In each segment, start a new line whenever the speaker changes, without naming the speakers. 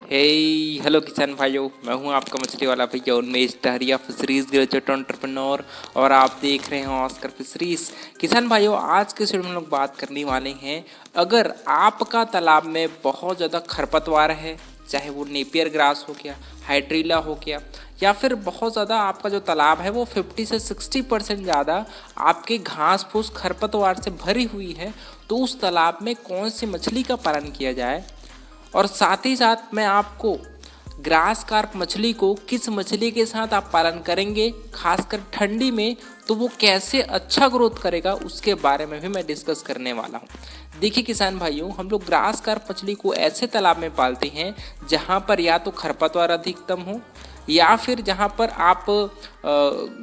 हे hello किसान भाइयों, मैं हूं आपका मछली वाला भैया उन्मेष टहरिया फिशरीज ग्रेजुएट एंटरप्रेन्योर और आप देख रहे हैं ऑस्कर फिशरीज। किसान भाइयों, आज के वीडियो में हम लोग बात करने वाले हैं, अगर आपका तालाब में बहुत ज़्यादा खरपतवार है, चाहे वो नेपियर ग्रास हो गया, हाइड्रिला हो गया, या फिर बहुत ज़्यादा आपका जो तालाब है वो 50 से 60% ज़्यादा आपके घास फूस खरपतवार से भरी हुई है, तो उस तालाब में कौन सी मछली का पालन किया जाए। और साथ ही साथ मैं आपको ग्रास कार्प मछली को किस मछली के साथ आप पालन करेंगे, खासकर ठंडी में, तो वो कैसे अच्छा ग्रोथ करेगा उसके बारे में भी मैं डिस्कस करने वाला हूँ। देखिए किसान भाइयों, हम लोग ग्रास कार्प मछली को ऐसे तालाब में पालते हैं जहाँ पर या तो खरपतवार अधिकतम हो, या फिर जहाँ पर आप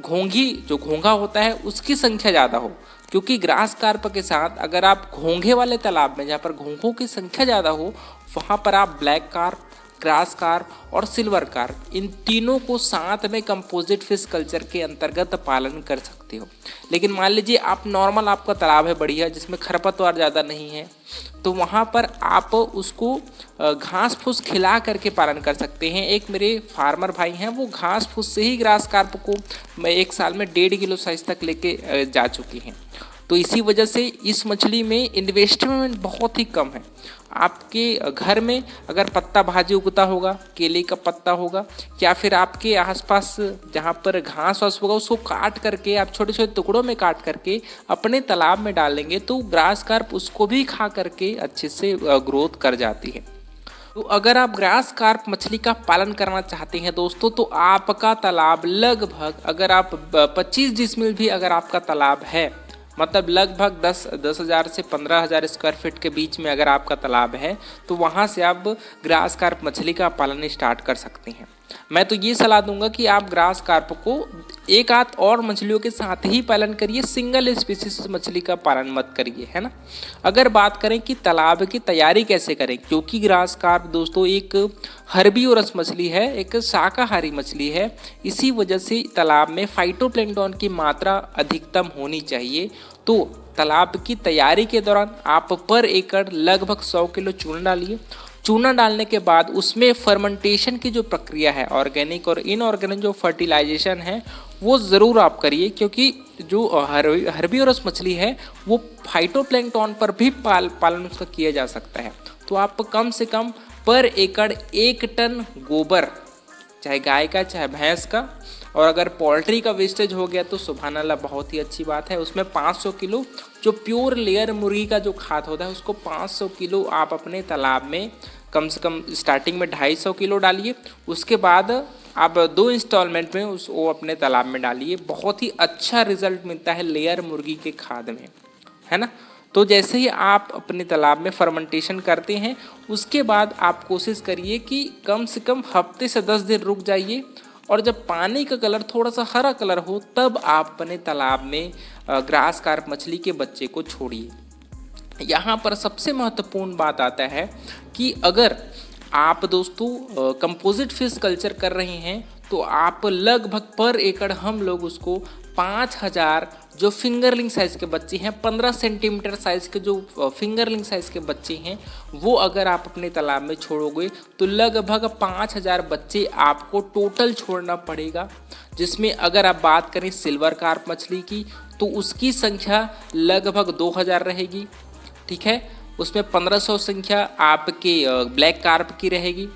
घोंघी जो घोंघा होता है उसकी संख्या ज़्यादा हो। क्योंकि ग्रास कार्प के साथ अगर आप घोंघे वाले तालाब में जहाँ पर घोंघों की संख्या ज़्यादा हो, वहाँ पर आप ब्लैक कार्प, ग्रास कार्प और सिल्वर कार्प, इन तीनों को साथ में कंपोजिट फिश कल्चर के अंतर्गत पालन कर सकते हो। लेकिन मान लीजिए आप नॉर्मल, आपका तालाब है बढ़िया जिसमें खरपतवार ज़्यादा नहीं है, तो वहाँ पर आप उसको घास फूस खिला करके पालन कर सकते हैं। एक मेरे फार्मर भाई हैं, वो घास फूस से ही ग्रास कार्प को मैं एक साल में 1.5 किलो साइज तक लेके जा चुकी हैं। तो इसी वजह से इस मछली में इन्वेस्टमेंट बहुत ही कम है। आपके घर में अगर पत्ता भाजी उगता होगा, केले का पत्ता होगा, या फिर आपके आसपास जहाँ पर घास वास होगा उसको काट करके आप छोटे छोटे टुकड़ों में काट करके अपने तालाब में डालेंगे, तो ग्रास कार्प उसको भी खा करके अच्छे से ग्रोथ कर जाती है। तो अगर आप ग्रास कार्प मछली का पालन करना चाहते हैं दोस्तों, तो आपका तालाब लगभग, अगर आप 25 डिसमिल भी अगर आपका तालाब है, मतलब लगभग 10,000 से 15,000 स्क्वायर फीट के बीच में अगर आपका तालाब है, तो वहाँ से आप ग्रास कार्प मछली का पालन स्टार्ट कर सकते हैं। मैं तो ये सलाह दूंगा कि आप ग्रास कार्प को एक आध और मछलियों के साथ ही पालन करिए, सिंगल स्पीसीज मछली का पालन मत करिए, है ना। अगर बात करें कि तालाब की तैयारी कैसे करें, क्योंकि ग्रास कार्प दोस्तों एक हर्बीवोरस मछली है, एक शाकाहारी मछली है, इसी वजह से तालाब में फाइटोप्लैंक्टन की मात्रा अधिकतम होनी चाहिए। तो तालाब की तैयारी के दौरान आप पर एकड़ लगभग 100 किलो चूना डालिए। चूना डालने के बाद उसमें फर्मेंटेशन की जो प्रक्रिया है, ऑर्गेनिक और इनऑर्गेनिक जो फर्टिलाइजेशन है, वो ज़रूर आप करिए, क्योंकि जो हर्बीवोरस मछली है वो फाइटोप्लैंक्टन पर भी पालन उसका किया जा सकता है। तो आप कम से कम पर एकड़ 1 टन गोबर, चाहे गाय का चाहे भैंस का, और अगर पोल्ट्री का वेस्टेज हो गया तो सुभान अल्लाह, बहुत ही अच्छी बात है। उसमें 500 किलो जो प्योर लेयर मुर्गी का जो खाद होता है उसको 500 किलो आप अपने तालाब में कम से कम स्टार्टिंग में 250 किलो डालिए। उसके बाद आप 2 इंस्टॉलमेंट में वो अपने तालाब में डालिए। बहुत ही अच्छा रिजल्ट मिलता है लेयर मुर्गी के खाद में, है ना। तो जैसे ही आप अपने तालाब में फर्मेंटेशन करते हैं, उसके बाद आप कोशिश करिए कि कम से कम हफ्ते से 10 दिन रुक जाइए, और जब पानी का कलर थोड़ा सा हरा कलर हो, तब आप अपने तालाब में ग्रास कार्प मछली के बच्चे को छोड़िए। यहाँ पर सबसे महत्वपूर्ण बात आता है कि अगर आप दोस्तों कंपोजिट फिश कल्चर कर रहे हैं, तो आप लगभग पर एकड़ हम लोग उसको 5,000 जो फिंगरलिंग साइज़ के बच्चे हैं, 15 सेंटीमीटर साइज़ के जो फिंगरलिंग साइज़ के बच्चे हैं, वो अगर आप अपने तालाब में छोड़ोगे तो लगभग 5,000 बच्चे आपको टोटल छोड़ना पड़ेगा। जिसमें अगर आप बात करें सिल्वर कार्प मछली की, तो उसकी संख्या लगभग 2,000 रहेगी, ठीक है। उसमें 1500 संख्या आपके ब्लैक कार्प की रहेगी,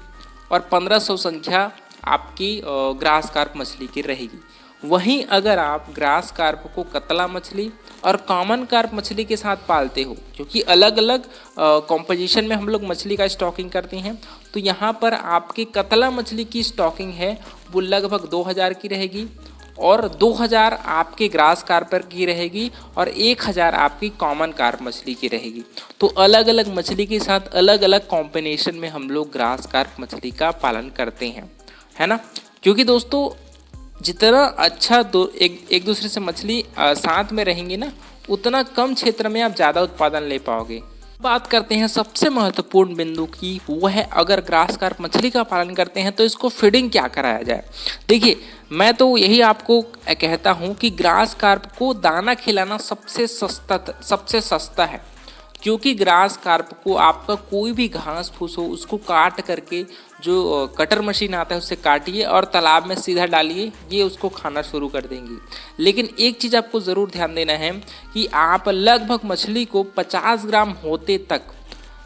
और 1500 संख्या आपकी ग्रास कार्प मछली की रहेगी। वहीं अगर आप ग्रास कार्प को कतला मछली और कॉमन कार्प मछली के साथ पालते हो, क्योंकि अलग अलग कॉम्पोजिशन में हम लोग मछली का स्टॉकिंग करते हैं, तो यहाँ पर आपकी कतला मछली की स्टॉकिंग है वो लगभग 2,000 की रहेगी, और 2,000 आपके ग्रास कार्प की रहेगी, और 1,000 आपकी कॉमन कार्प मछली की रहेगी। तो अलग अलग मछली के साथ अलग अलग कॉम्बिनेशन में हम लोग ग्रास कार्प मछली का पालन करते हैं, है ना। क्योंकि दोस्तों जितना अच्छा एक दूसरे से मछली साथ में रहेंगी ना, उतना कम क्षेत्र में आप ज़्यादा उत्पादन ले पाओगे। बात करते हैं सबसे महत्वपूर्ण बिंदु की, वो है अगर ग्रास कार्प मछली का पालन करते हैं तो इसको फीडिंग क्या कराया जाए। देखिए, मैं तो यही आपको कहता हूँ कि ग्रास कार्प को दाना खिलाना सबसे सस्ता है। क्योंकि ग्रास कार्प को आपका कोई भी घास फूस हो उसको काट करके जो कटर मशीन आता है उससे काटिए और तालाब में सीधा डालिए, ये उसको खाना शुरू कर देंगी। लेकिन एक चीज़ आपको ज़रूर ध्यान देना है कि आप लगभग मछली को 50 ग्राम होते तक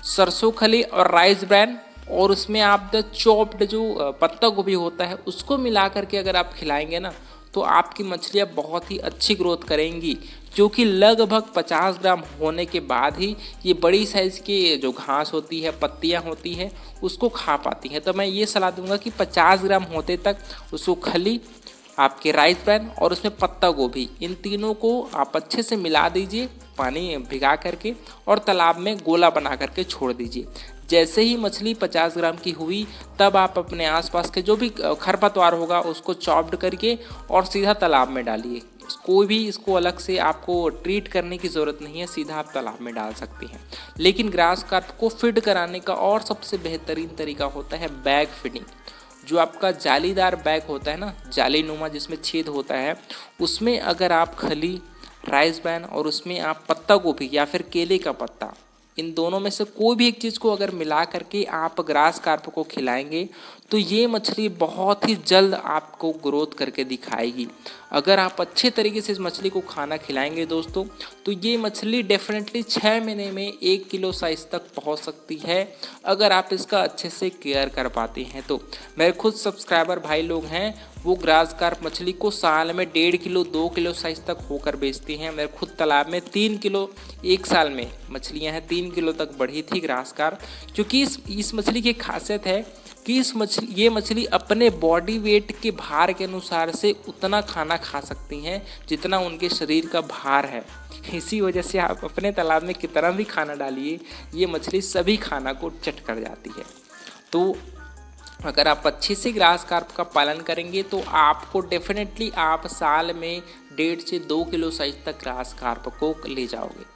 सरसों खली और राइस ब्रैन और उसमें आप द चॉप्ड जो पत्ता गोभी होता है उसको मिला करके अगर आप खिलाएंगे ना तो आपकी मछलियाँ बहुत ही अच्छी ग्रोथ करेंगी, क्योंकि लगभग 50 ग्राम होने के बाद ही ये बड़ी साइज़ की जो घास होती है, पत्तियाँ होती हैं, उसको खा पाती हैं। तो मैं ये सलाह दूंगा कि 50 ग्राम होते तक उसको खली, आपके राइस ब्रैन और उसमें पत्ता गोभी, इन तीनों को आप अच्छे से मिला दीजिए पानी भिगा करके और तालाब में गोला बना करके छोड़ दीजिए। जैसे ही मछली 50 ग्राम की हुई तब आप अपने आसपास के जो भी खरपतवार होगा उसको चॉप्ड करके और सीधा तालाब में डालिए। कोई भी इसको अलग से आपको ट्रीट करने की ज़रूरत नहीं है, सीधा आप तालाब में डाल सकते हैं। लेकिन ग्रास कार्प को फीड कराने का और सबसे बेहतरीन तरीका होता है बैग फीडिंग। जो आपका जालीदार बैग होता है ना, जालीनुमा जिसमें छेद होता है, उसमें अगर आप खली, राइस ब्रैन और उसमें आप पत्ता गोभी या फिर केले का पत्ता, इन दोनों में से कोई भी एक चीज़ को अगर मिला करके आप ग्रास कार्प को खिलाएंगे तो ये मछली बहुत ही जल्द आपको ग्रोथ करके दिखाएगी। अगर आप अच्छे तरीके से इस मछली को खाना खिलाएंगे दोस्तों तो ये मछली डेफिनेटली 6 महीने में 1 किलो साइज़ तक पहुंच सकती है, अगर आप इसका अच्छे से केयर कर पाते हैं तो। मेरे खुद सब्सक्राइबर भाई लोग हैं, वो ग्रास कार्प मछली को साल में 1.5 किलो 2 किलो साइज़ तक होकर बेचते हैं। मेरे खुद तालाब में 3 किलो एक साल में मछलियां हैं, 3 किलो तक बढ़ी थी ग्रास कार्प। क्योंकि इस मछली की खासियत है कि ये मछली अपने बॉडी वेट के भार के अनुसार से उतना खाना खा सकती हैं जितना उनके शरीर का भार है। इसी वजह से आप अपने तालाब में कितना भी खाना डालिए, ये मछली सभी खाना को चट कर जाती है। तो अगर आप अच्छे से ग्रास कार्प का पालन करेंगे तो आपको डेफिनेटली आप साल में 1.5 से 2 किलो साइज तक ग्रास कार्प को ले जाओगे।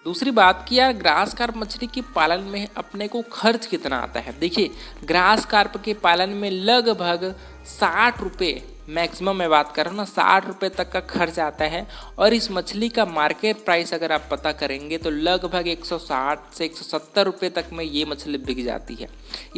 दूसरी बात कि यार ग्रास कार्प मछली के पालन में अपने को खर्च कितना आता है। देखिए, ग्रास कार्प के पालन में लगभग 60 रुपये, मैक्सिमम मैं बात कर रहा हूँ ना, 60 रुपये तक का खर्च आता है। और इस मछली का मार्केट प्राइस अगर आप पता करेंगे तो लगभग 160 से 170 रुपये तक में ये मछली बिक जाती है।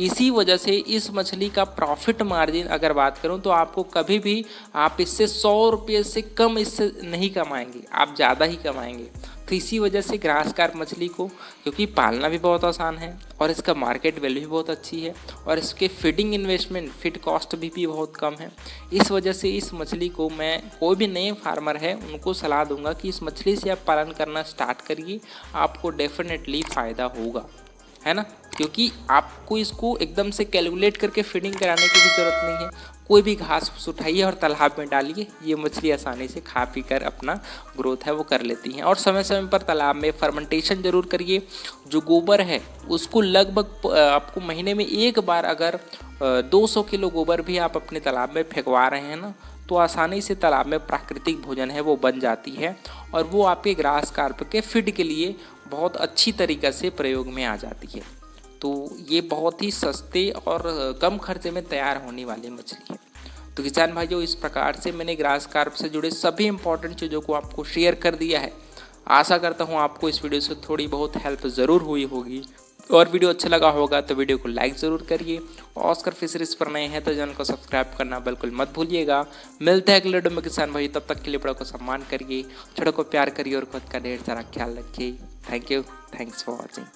इसी वजह से इस मछली का प्रॉफिट मार्जिन अगर बात करूँ तो आपको कभी भी आप इससे 100 रुपये से कम इससे नहीं कमाएंगे, आप ज़्यादा ही कमाएंगे। तो इसी वजह से ग्रास कार्प मछली को, क्योंकि पालना भी बहुत आसान है और इसका मार्केट वैल्यू भी बहुत अच्छी है और इसके फीडिंग इन्वेस्टमेंट, फीड कॉस्ट भी बहुत कम है, इस वजह से इस मछली को मैं, कोई भी नए फार्मर है उनको सलाह दूंगा कि इस मछली से आप पालन करना स्टार्ट करिए, आपको डेफिनेटली फ़ायदा होगा, है ना। क्योंकि आपको इसको एकदम से कैलकुलेट करके फीडिंग कराने की भी ज़रूरत नहीं है। कोई भी घास फूस उठाइए और तालाब में डालिए, ये मछली आसानी से खा पी कर अपना ग्रोथ है वो कर लेती हैं। और समय समय पर तालाब में फर्मेंटेशन ज़रूर करिए। जो गोबर है उसको लगभग आपको महीने में एक बार, अगर 200 किलो गोबर भी आप अपने तालाब में फेंकवा रहे हैं ना, तो आसानी से तालाब में प्राकृतिक भोजन है वो बन जाती है और वो आपके ग्रास कार्प के फीड के लिए बहुत अच्छी तरीक़े से प्रयोग में आ जाती है। तो ये बहुत ही सस्ते और कम खर्चे में तैयार होने वाली मछली है। तो किसान भाइयों, इस प्रकार से मैंने ग्रास कार्प से जुड़े सभी इंपॉर्टेंट चीज़ों को आपको शेयर कर दिया है। आशा करता हूँ आपको इस वीडियो से थोड़ी बहुत हेल्प ज़रूर हुई होगी और वीडियो अच्छा लगा होगा तो वीडियो को लाइक ज़रूर करिए। ऑस्कर फिशरीज पर नए हैं तो चैनल को सब्सक्राइब करना बिल्कुल मत भूलिएगा। मिलते हैं अगले वीडियो में किसान भाई, तब तक के लिए बड़ों को सम्मान करिए, छोटों को प्यार करिए और खुद का ढेर सारा ख्याल रखिए। Thank you, thanks for watching.